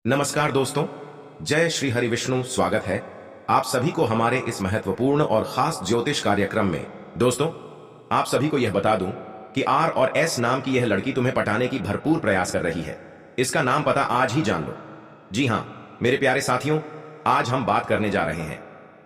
नमस्कार दोस्तों, जय श्री हरि विष्णु। स्वागत है आप सभी को हमारे इस महत्वपूर्ण और खास ज्योतिष कार्यक्रम में। दोस्तों, आप सभी को यह बता दूं कि आर और एस नाम की यह लड़की तुम्हें पटाने की भरपूर प्रयास कर रही है। इसका नाम पता आज ही जान लो। जी हां मेरे प्यारे साथियों, आज हम बात करने जा रहे हैं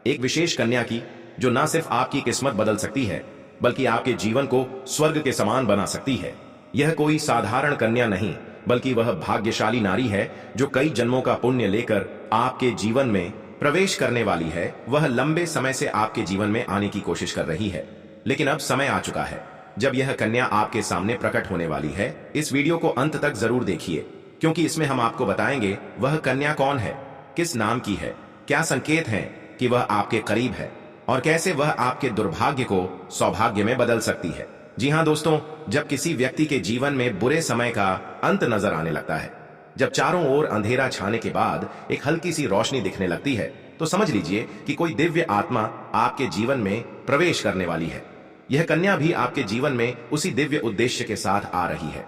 एक विशेष कन्या की, जो न सिर्फ आपकी किस्मत बदल सकती है बल्कि आपके जीवन को स्वर्ग के समान बना सकती है। यह कोई साधारण कन्या नहीं, बल्कि वह भाग्यशाली नारी है जो कई जन्मों का पुण्य लेकर आपके जीवन में प्रवेश करने वाली है। वह लंबे समय से आपके जीवन में आने की कोशिश कर रही है, लेकिन अब समय आ चुका है जब यह कन्या आपके सामने प्रकट होने वाली है। इस वीडियो को अंत तक जरूर देखिए, क्योंकि इसमें हम आपको बताएंगे वह कन्या कौन है, किस नाम की है, क्या संकेत हैं कि वह आपके करीब है और कैसे वह आपके दुर्भाग्य को सौभाग्य में बदल सकती है। जी हां दोस्तों, जब किसी व्यक्ति के जीवन में बुरे समय का अंत नजर आने लगता है, जब चारों ओर अंधेरा छाने के बाद एक हल्की सी रोशनी दिखने लगती है, तो समझ लीजिए कि कोई दिव्य आत्मा आपके जीवन में प्रवेश करने वाली है। यह कन्या भी आपके जीवन में उसी दिव्य उद्देश्य के साथ आ रही है।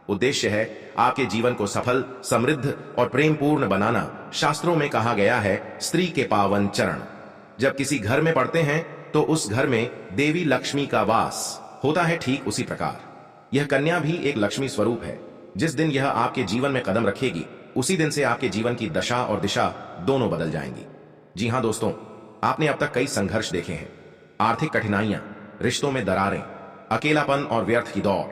उद्देश्य है आपके जीवन को सफल, समृद्ध और प्रेमपूर्ण बनाना। शास्त्रों में कहा गया है, स्त्री के पावन चरण जब किसी घर में पड़ते हैं तो उस घर में देवी लक्ष्मी का वास होता है। ठीक उसी प्रकार यह कन्या भी एक लक्ष्मी स्वरूप है। जिस दिन यह आपके जीवन में कदम रखेगी, उसी दिन से आपके जीवन की दशा और दिशा दोनों बदल जाएंगी। जी हां दोस्तों, आपने अब तक कई संघर्ष देखे हैं, आर्थिक कठिनाइयां, रिश्तों में दरारें, अकेलापन और व्यर्थ की दौड़,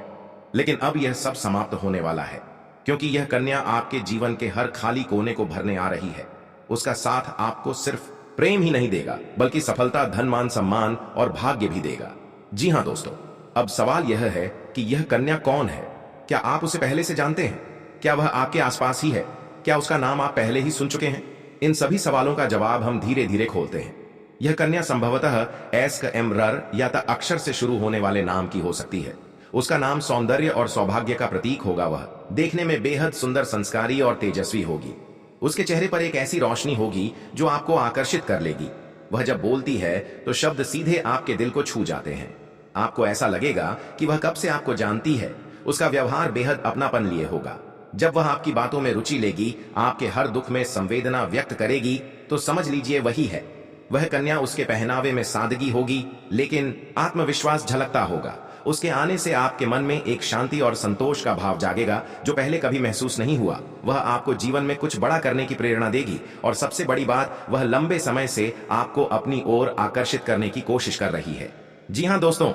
लेकिन अब यह सब समाप्त होने वाला है, क्योंकि यह कन्या आपके जीवन के हर खाली कोने को भरने आ रही है। उसका साथ आपको सिर्फ प्रेम ही नहीं देगा, बल्कि सफलता, धन, मान, सम्मान और भाग्य भी देगा। जी हां दोस्तों, अब सवाल यह है कि यह कन्या कौन है। क्या आप उसे पहले से जानते हैं? क्या वह आपके आसपास ही है? क्या उसका नाम आप पहले ही सुन चुके हैं? इन सभी सवालों का जवाब हम धीरे धीरे खोलते हैं। यह कन्या संभवतः एस का एम रर या त अक्षर से शुरू होने वाले नाम की हो सकती है। उसका नाम सौंदर्य और सौभाग्य का प्रतीक होगा। वह देखने में बेहद सुंदर, संस्कारी और तेजस्वी होगी। उसके चेहरे पर एक ऐसी रोशनी होगी जो आपको आकर्षित कर लेगी। वह जब बोलती है तो शब्द सीधे आपके दिल को छू जाते हैं। आपको ऐसा लगेगा कि वह कब से आपको जानती है। उसका व्यवहार बेहद अपनापन लिए होगा। जब वह आपकी बातों में रुचि लेगी, आपके हर दुख में संवेदना व्यक्त करेगी, तो समझ लीजिए वही है। वह कन्या, उसके पहनावे में सादगी होगी, लेकिन आत्मविश्वास झलकता होगा। उसके आने से आपके मन में एक शांति और संतोष का भाव जागेगा जो पहले कभी महसूस नहीं हुआ। वह आपको जीवन में कुछ बड़ा करने की प्रेरणा देगी, और सबसे बड़ी बात, वह लंबे समय से आपको अपनी ओर आकर्षित करने की कोशिश कर रही है। जी हां दोस्तों,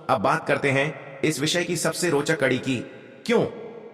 अब बात करते हैं इस विषय की सबसे रोचक कड़ी की, क्यों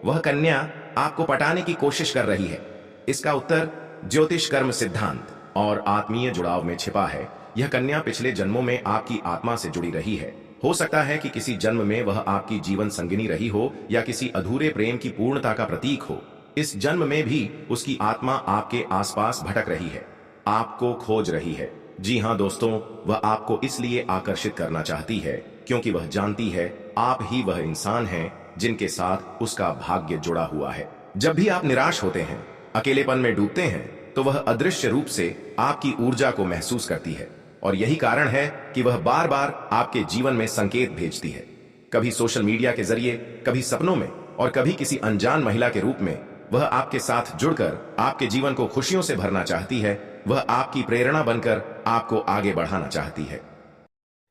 वह कन्या आपको पटाने की कोशिश कर रही है। इसका उत्तर ज्योतिष कर्म सिद्धांत और आत्मीय जुड़ाव में छिपा है। यह कन्या पिछले जन्मों में आपकी आत्मा से जुड़ी रही है। हो सकता है कि किसी जन्म में वह आपकी जीवन संगिनी रही हो, या किसी अधूरे प्रेम की पूर्णता का प्रतीक हो। इस जन्म में भी उसकी आत्मा आपके आसपास भटक रही है, आपको खोज रही है। जी हां दोस्तों, वह आपको इसलिए आकर्षित करना चाहती है क्योंकि वह जानती है आप ही वह इंसान हैं जिनके साथ उसका भाग्य जुड़ा हुआ है। जब भी आप निराश होते हैं, अकेलेपन में डूबते हैं, तो वह अदृश्य रूप से आपकी ऊर्जा को महसूस करती है, और यही कारण है कि वह बार बार आपके जीवन में संकेत भेजती है। कभी सोशल मीडिया के जरिए, कभी सपनों में, और कभी किसी अनजान महिला के रूप में। वह आपके साथ जुड़कर आपके जीवन को खुशियों से भरना चाहती है। वह आपकी प्रेरणा बनकर आपको आगे बढ़ाना चाहती है।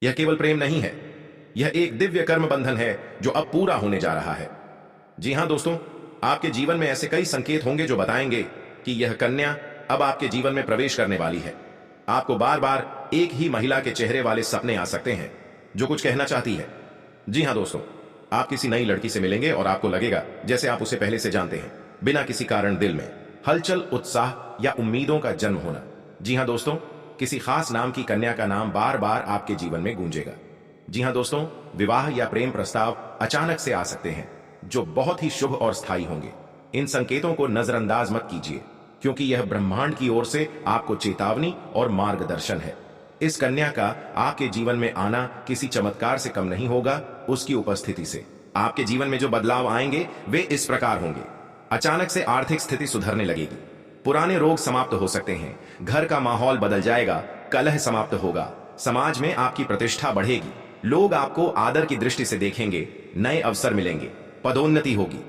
यह केवल प्रेम नहीं है, यह एक दिव्य कर्म बंधन है जो अब पूरा होने जा रहा है। जी हां दोस्तों, आपके जीवन में ऐसे कई संकेत होंगे जो बताएंगे कि यह कन्या अब आपके जीवन में प्रवेश करने वाली है। आपको बार बार एक ही महिला के चेहरे वाले सपने आ सकते हैं जो कुछ कहना चाहती है। जी हां दोस्तों, आप किसी नई लड़की से मिलेंगे और आपको लगेगा जैसे आप उसे पहले से जानते हैं। बिना किसी कारण दिल में हलचल, उत्साह या उम्मीदों का जन्म होना। जी हां दोस्तों, किसी खास नाम की कन्या का नाम बार बार आपके जीवन में गूंजेगा। जी हां दोस्तों, विवाह या प्रेम प्रस्ताव अचानक से आ सकते हैं जो बहुत ही शुभ और स्थायी होंगे। इन संकेतों को नजरअंदाज मत कीजिए, क्योंकि यह ब्रह्मांड की ओर से आपको चेतावनी और मार्गदर्शन है। इस कन्या का आपके जीवन में आना किसी चमत्कार से कम नहीं होगा। उसकी उपस्थिति से आपके जीवन में जो बदलाव आएंगे वे इस प्रकार होंगे। अचानक से आर्थिक स्थिति सुधरने लगेगी, पुराने रोग समाप्त हो सकते हैं, घर का माहौल बदल जाएगा, कलह समाप्त होगा, समाज में आपकी प्रतिष्ठा बढ़ेगी, लोग आपको आदर की दृष्टि से देखेंगे, नए अवसर मिलेंगे, पदोन्नति होगी।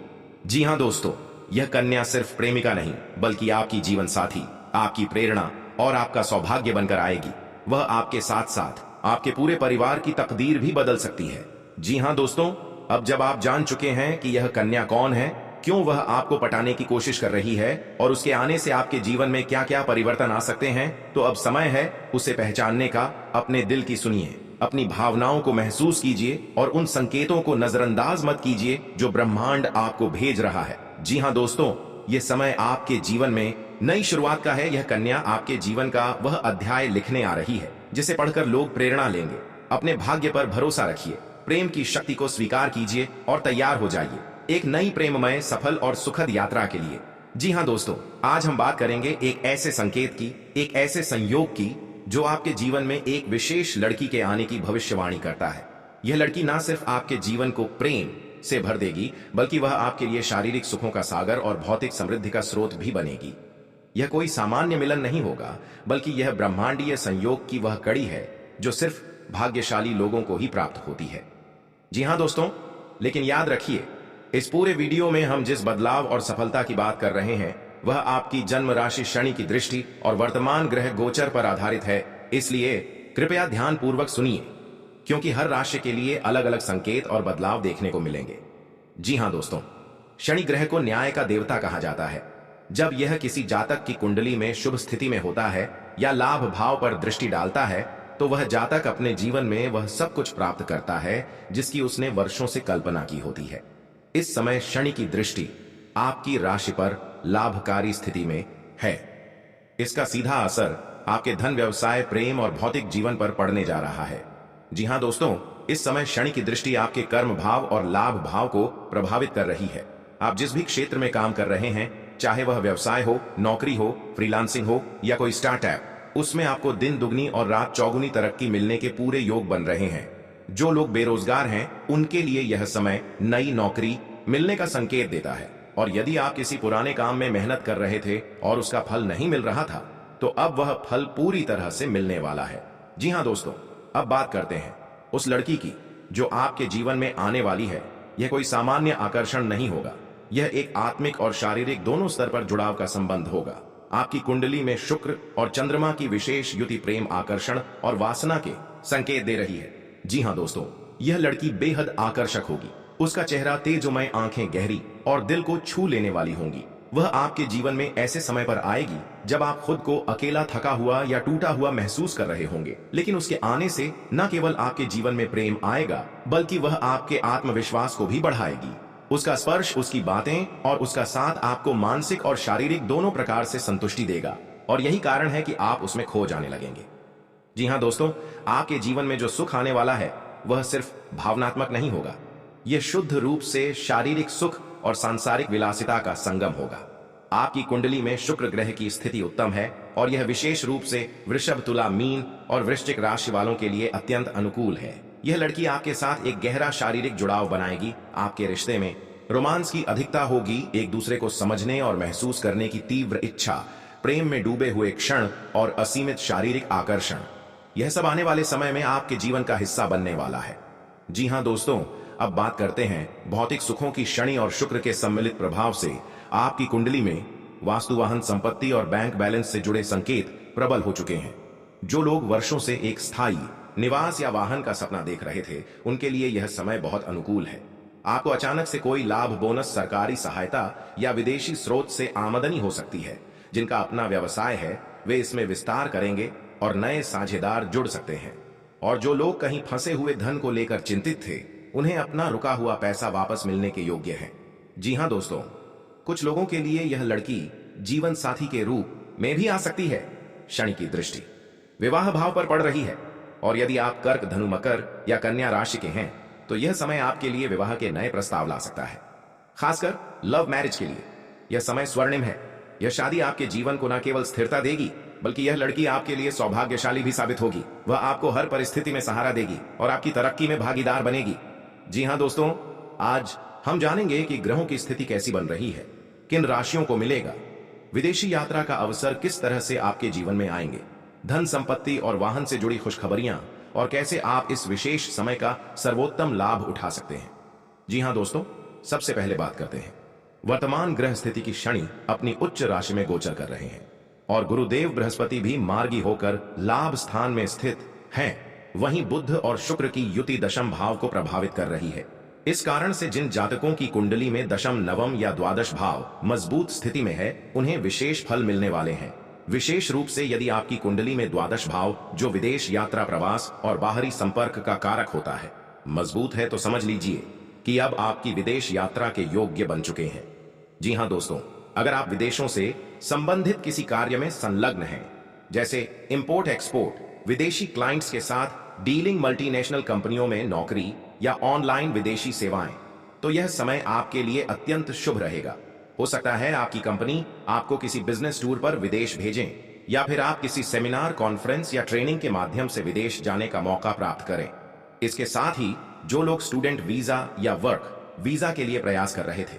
जी हां दोस्तों, यह कन्या सिर्फ प्रेमिका नहीं बल्कि आपकी जीवन साथी, आपकी प्रेरणा और आपका सौभाग्य बनकर आएगी। वह आपके साथ साथ आपके पूरे परिवार की तकदीर भी बदल सकती है। जी हां दोस्तों, अब जब आप जान चुके हैं कि यह कन्या कौन है, क्यों वह आपको पटाने की कोशिश कर रही है और उसके आने से आपके जीवन में क्या क्या परिवर्तन आ सकते हैं, तो अब समय है उसे पहचानने का। अपने दिल की सुनिए, अपनी भावनाओं को महसूस कीजिए और उन संकेतों को नजरअंदाज मत कीजिए जो ब्रह्मांड आपको भेज रहा है। जी हां दोस्तों, यह समय आपके जीवन में नई शुरुआत का है। यह कन्या आपके जीवन का वह अध्याय लिखने आ रही है जिसे पढ़कर लोग प्रेरणा लेंगे। अपने भाग्य पर भरोसा रखिए, प्रेम की शक्ति को स्वीकार कीजिए और तैयार हो जाइए एक नई प्रेममय, सफल और सुखद यात्रा के लिए। जी हां दोस्तों, आज हम बात करेंगे एक ऐसे संकेत की, एक ऐसे संयोग की जो आपके जीवन में एक विशेष लड़की के आने की भविष्यवाणी करता है। यह लड़की ना सिर्फ आपके जीवन को प्रेम से भर देगी बल्कि वह आपके लिए शारीरिक सुखों का सागर और भौतिक समृद्धि का स्रोत भी बनेगी। यह कोई सामान्य मिलन नहीं होगा बल्कि यह ब्रह्मांडीय संयोग की वह कड़ी है जो सिर्फ भाग्यशाली लोगों को ही प्राप्त होती है। जी हां दोस्तों, लेकिन याद रखिए, इस पूरे वीडियो में हम जिस बदलाव और सफलता की बात कर रहे हैं वह आपकी जन्म राशि शनि की दृष्टि और वर्तमान ग्रह गोचर पर आधारित है। इसलिए कृपया ध्यान पूर्वक सुनिए क्योंकि हर राशि के लिए अलग अलग संकेत और बदलाव देखने को मिलेंगे। जी हां दोस्तों, शनि ग्रह को न्याय का देवता कहा जाता है। जब यह किसी जातक की कुंडली में शुभ स्थिति में होता है या लाभ भाव पर दृष्टि डालता है तो वह जातक अपने जीवन में वह सब कुछ प्राप्त करता है जिसकी उसने वर्षों से कल्पना की होती है। इस समय शनि की दृष्टि आपकी राशि पर लाभकारी स्थिति में है। इसका सीधा असर आपके धन, व्यवसाय, प्रेम और भौतिक जीवन पर पड़ने जा रहा है। जी हां दोस्तों, इस समय शनि की दृष्टि आपके कर्म भाव और लाभ भाव को प्रभावित कर रही है। आप जिस भी क्षेत्र में काम कर रहे हैं, चाहे वह व्यवसाय हो, नौकरी हो, फ्रीलांसिंग हो या कोई स्टार्टअप, उसमें आपको दिन दुगनी और रात चौगुनी तरक्की मिलने के पूरे योग बन रहे हैं। जो लोग बेरोजगार हैं उनके लिए यह समय नई नौकरी मिलने का संकेत देता है। और यदि आप किसी पुराने काम में मेहनत कर रहे थे और उसका फल नहीं मिल रहा था तो अब वह फल पूरी तरह से मिलने वाला है। जी हां दोस्तों, अब बात करते हैं उस लड़की की जो आपके जीवन में आने वाली है। यह कोई सामान्य आकर्षण नहीं होगा, यह एक आत्मिक और शारीरिक दोनों स्तर पर जुड़ाव का संबंध होगा। आपकी कुंडली में शुक्र और चंद्रमा की विशेष युति प्रेम, आकर्षण और वासना के संकेत दे रही है। जी हां दोस्तों, यह लड़की बेहद आकर्षक होगी। उसका चेहरा तेजोमय, आंखें गहरी और दिल को छू लेने वाली होंगी। वह आपके जीवन में ऐसे समय पर आएगी जब आप खुद को अकेला, थका हुआ या टूटा हुआ महसूस कर रहे होंगे। लेकिन उसके आने से न केवल आपके जीवन में प्रेम आएगा बल्कि वह आपके आत्मविश्वास को भी बढ़ाएगी। उसका स्पर्श, उसकी बातें और उसका साथ आपको मानसिक और शारीरिक दोनों प्रकार से संतुष्टि देगा और यही कारण है कि आप उसमें खो जाने लगेंगे। जी हां दोस्तों, आपके जीवन में जो सुख आने वाला है वह सिर्फ भावनात्मक नहीं होगा, यह शुद्ध रूप से शारीरिक सुख और सांसारिक विलासिता का संगम होगा। आपकी कुंडली में शुक्र ग्रह की स्थिति उत्तम है और यह विशेष रूप से वृषभ, तुला, मीन और वृश्चिक राशि वालों के लिए अत्यंत अनुकूल है। यह लड़की आपके साथ एक गहरा शारीरिक जुड़ाव बनाएगी। आपके रिश्ते में रोमांस की अधिकता होगी, एक दूसरे को समझने और महसूस करने की तीव्र इच्छा, प्रेम में डूबे हुए क्षण और असीमित शारीरिक आकर्षण, यह सब आने वाले समय में आपके जीवन का हिस्सा बनने वाला है। जी हां दोस्तों, अब बात करते हैं भौतिक सुखों की। शनि और शुक्र के सम्मिलित प्रभाव से आपकी कुंडली में वास्तु, वाहन, संपत्ति और बैंक बैलेंस से जुड़े संकेत प्रबल हो चुके हैं। जो लोग वर्षों से एक स्थायी निवास या वाहन का सपना देख रहे थे उनके लिए यह समय बहुत अनुकूल है। आपको अचानक से कोई लाभ, बोनस, सरकारी सहायता या विदेशी स्रोत से आमदनी हो सकती है। जिनका अपना व्यवसाय है वे इसमें विस्तार करेंगे और नए साझेदार जुड़ सकते हैं। और जो लोग कहीं फंसे हुए धन को लेकर चिंतित थे उन्हें अपना रुका हुआ पैसा वापस मिलने के योग्य है। जी हां दोस्तों, कुछ लोगों के लिए यह लड़की जीवन साथी के रूप में भी आ सकती है। शनि की दृष्टि विवाह भाव पर पड़ रही है और यदि आप कर्क, धनु, मकर या कन्या राशि के हैं तो यह समय आपके लिए विवाह के नए प्रस्ताव ला सकता है। खासकर लव मैरिज के लिए यह समय स्वर्णिम है। यह शादी आपके जीवन को न केवल स्थिरता देगी बल्कि यह लड़की आपके लिए सौभाग्यशाली भी साबित होगी। वह आपको हर परिस्थिति में सहारा देगी और आपकी तरक्की में भागीदार बनेगी। जी हां दोस्तों, आज हम जानेंगे कि ग्रहों की स्थिति कैसी बन रही है, किन राशियों को मिलेगा विदेशी यात्रा का अवसर, किस तरह से आपके जीवन में आएंगे धन, संपत्ति और वाहन से जुड़ी खुशखबरियां, और कैसे आप इस विशेष समय का सर्वोत्तम लाभ उठा सकते हैं। जी हां दोस्तों, सबसे पहले बात करते हैं वर्तमान ग्रह स्थिति की शनि अपनी उच्च राशि में गोचर कर रहे हैं और गुरुदेव बृहस्पति भी मार्गी होकर लाभ स्थान में स्थित हैं। वहीं बुध और शुक्र की युति दशम भाव को प्रभावित कर रही है। इस कारण से जिन जातकों की कुंडली में दशम, नवम या द्वादश भाव मजबूत स्थिति में है, उन्हें विशेष फल मिलने वाले हैं। विशेष रूप से यदि आपकी कुंडली में द्वादश भाव, जो विदेश यात्रा, प्रवास और बाहरी संपर्क का कारक होता है, मजबूत है, तो समझ लीजिए कि अब आपकी विदेश यात्रा के योग्य बन चुके हैं। जी हां दोस्तों, अगर आप विदेशों से संबंधित किसी कार्य में संलग्न हैं, जैसे इंपोर्ट एक्सपोर्ट, विदेशी क्लाइंट्स के साथ डीलिंग, मल्टीनेशनल कंपनियों में नौकरी या ऑनलाइन विदेशी सेवाएं, तो यह समय आपके लिए अत्यंत शुभ रहेगा। हो सकता है आपकी कंपनी आपको किसी बिजनेस टूर पर विदेश भेजें या फिर आप किसी सेमिनार, कॉन्फ्रेंस या ट्रेनिंग के माध्यम से विदेश जाने का मौका प्राप्त करें। इसके साथ ही जो लोग स्टूडेंट वीजा या वर्क वीजा के लिए प्रयास कर रहे थे,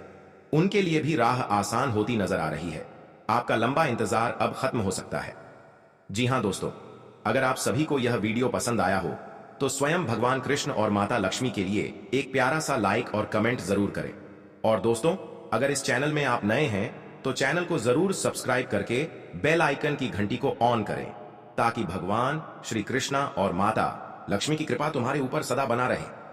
उनके लिए भी राह आसान होती नजर आ रही है। आपका लंबा इंतजार अब खत्म हो सकता है। जी हां दोस्तों, अगर आप सभी को यह वीडियो पसंद आया हो तो स्वयं भगवान कृष्ण और माता लक्ष्मी के लिए एक प्यारा सा लाइक और कमेंट जरूर करें। और दोस्तों, अगर इस चैनल में आप नए हैं तो चैनल को जरूर सब्सक्राइब करके बेल आइकन की घंटी को ऑन करें, ताकि भगवान श्री कृष्णा और माता लक्ष्मी की कृपा तुम्हारे ऊपर सदा बना रहे।